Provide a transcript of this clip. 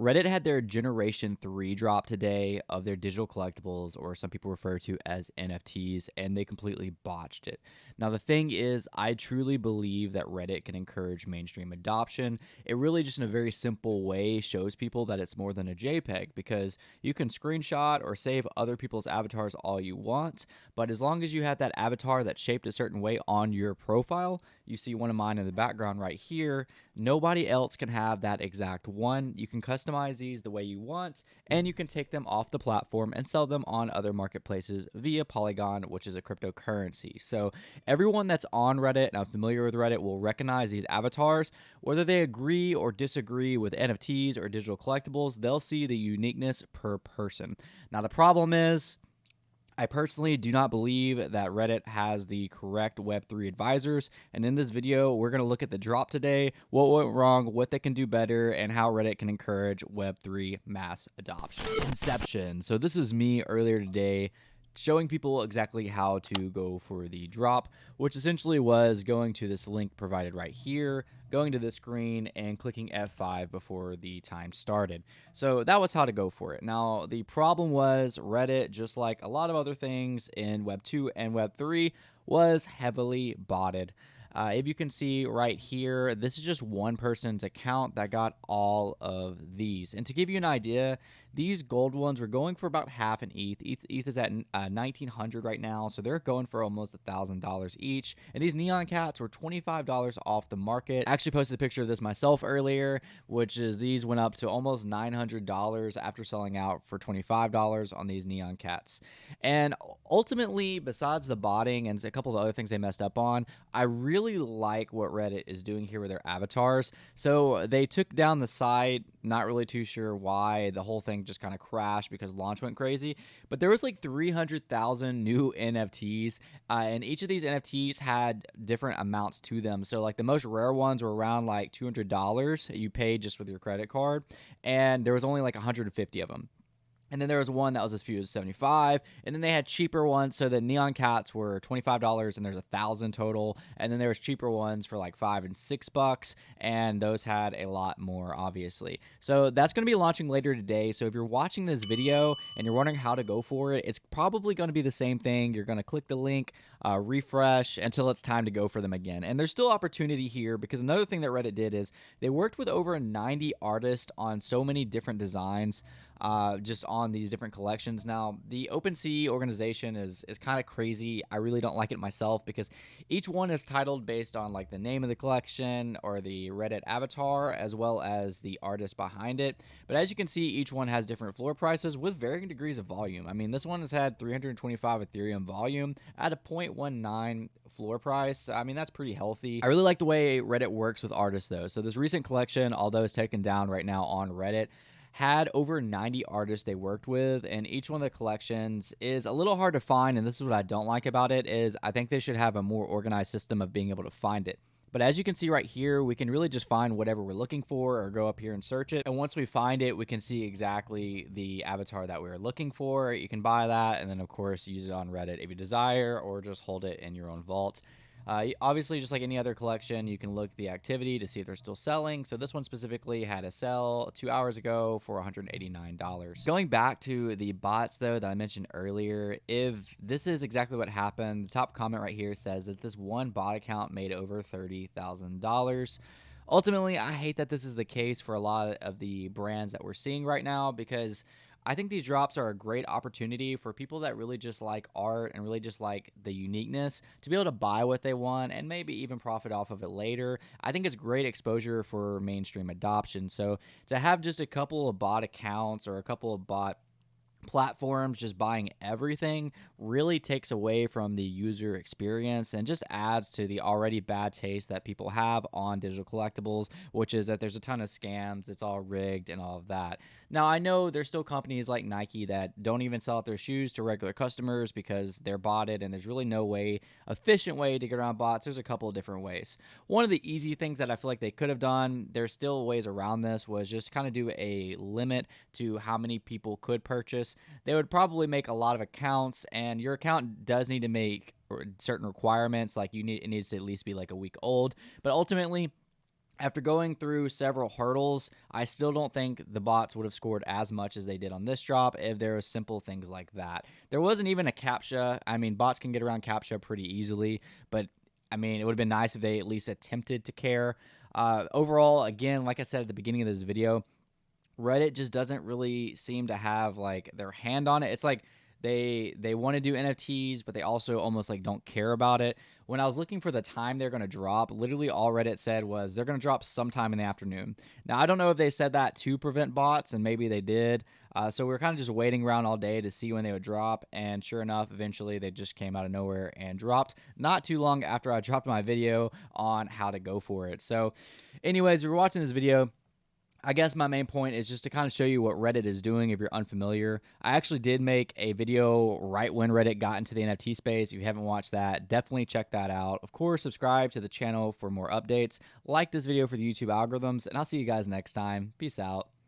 Reddit had their Generation 3 drop today of their digital collectibles, or some people refer to as NFTs, and they completely botched it. Now, the thing is, I truly believe that Reddit can encourage mainstream adoption. It really just in a very simple way shows people that it's more than a JPEG, because you can screenshot or save other people's avatars all you want, but as long as you have that avatar that's shaped a certain way on your profile, you see one of mine in the background right here, nobody else can have that exact one. You can customize these the way you want, and you can take them off the platform and sell them on other marketplaces via Polygon, which is a cryptocurrency. So everyone that's on Reddit and I'm familiar with Reddit will recognize these avatars. Whether they agree or disagree with NFTs or digital collectibles, they'll see the uniqueness per person. Now, the problem is, I personally do not believe that Reddit has the correct Web3 advisors, and in this video, we're going to look at the drop today, what went wrong, what they can do better, and how Reddit can encourage Web3 mass adoption. Inception. So this is me earlier today showing people exactly how to go for the drop, which essentially was going to this link provided right here, going to this screen and clicking F5 before the time started. So that was how to go for it. Now, the problem was Reddit, just like a lot of other things in Web 2 and Web 3, was heavily botted. If you can see right here, this is just one person's account that got all of these. And to give you an idea, these gold ones were going for about half an ETH. ETH is at 1,900 right now, so they're going for almost $1,000 each. And these neon cats were $25 off the market. I actually posted a picture of this myself earlier, which is these went up to almost $900 after selling out for $25 on these neon cats. And ultimately, besides the botting and a couple of other things they messed up on, I really like what Reddit is doing here with their avatars. So they took down the site, not really too sure why. The whole thing just kind of crashed because launch went crazy. But there was like 300,000 new NFTs, and each of these NFTs had different amounts to them. So like the most rare ones were around like $200 you paid just with your credit card, and there was only like 150 of them. And then there was one that was as few as 75, and then they had cheaper ones. So the neon cats were $25, and there's 1,000 total. And then there was cheaper ones for like $5 and $6, and those had a lot more, obviously. So that's going to be launching later today. So if you're watching this video and you're wondering how to go for it, it's probably going to be the same thing. You're going to click the link, refresh until it's time to go for them again. And there's still opportunity here, because another thing that Reddit did is they worked with over 90 artists on so many different designs. Just on these different collections. Now, the OpenSea organization is kind of crazy. I really don't like it myself, because each one is titled based on like the name of the collection or the Reddit avatar, as well as the artist behind it. But as you can see, each one has different floor prices with varying degrees of volume. I mean, this one has had 325 Ethereum volume at a 0.19 floor price. I mean, that's pretty healthy. I really like the way Reddit works with artists, though. So this recent collection, although it's taken down right now on Reddit, had over 90 artists they worked with, and each one of the collections is a little hard to find. And this is what I don't like about it, is I think they should have a more organized system of being able to find it. But as you can see right here, we can really just find whatever we're looking for, or go up here and search it. And once we find it, we can see exactly the avatar that we're looking for. You can buy that, and then of course use it on Reddit if you desire, or just hold it in your own vault. Obviously, just like any other collection, you can look at the activity to see if they're still selling. So this one specifically had a sell 2 hours ago for $189. Going back to the bots, though, that I mentioned earlier, if this is exactly what happened, the top comment right here says that this one bot account made over $30,000. Ultimately, I hate that this is the case for a lot of the brands that we're seeing right now, because I think these drops are a great opportunity for people that really just like art and really just like the uniqueness to be able to buy what they want and maybe even profit off of it later. I think it's great exposure for mainstream adoption. So to have just a couple of bot accounts or a couple of bot platforms just buying everything really takes away from the user experience and just adds to the already bad taste that people have on digital collectibles, which is that there's a ton of scams, it's all rigged and all of that. Now, I know there's still companies like Nike that don't even sell out their shoes to regular customers because they're botted, and there's really no efficient way to get around bots. There's a couple of different ways. One of the easy things that I feel like they could have done, there's still ways around this, was just kind of do a limit to how many people could purchase. They would probably make a lot of accounts, and your account does need to make certain requirements, like it needs to at least be like a week old. But ultimately, After going through several hurdles, I still don't think the bots would have scored as much as they did on this drop if there was simple things like that. There wasn't even a CAPTCHA. I mean, bots can get around CAPTCHA pretty easily, but I mean, it would have been nice if they at least attempted to care. Overall, again, like I said at the beginning of this video, Reddit just doesn't really seem to have like their hand on it. It's like they want to do NFTs, but they also almost like don't care about it. When I was looking for the time they're going to drop, literally all Reddit said was they're going to drop sometime in the afternoon. Now, I don't know if they said that to prevent bots, and maybe they did. So we were kind of just waiting around all day to see when they would drop, and sure enough, eventually they just came out of nowhere and dropped not too long after I dropped my video on how to go for it. So anyways, if you're watching this video, I guess my main point is just to kind of show you what Reddit is doing if you're unfamiliar. I actually did make a video right when Reddit got into the NFT space. If you haven't watched that, definitely check that out. Of course, subscribe to the channel for more updates. Like this video for the YouTube algorithms, and I'll see you guys next time. Peace out.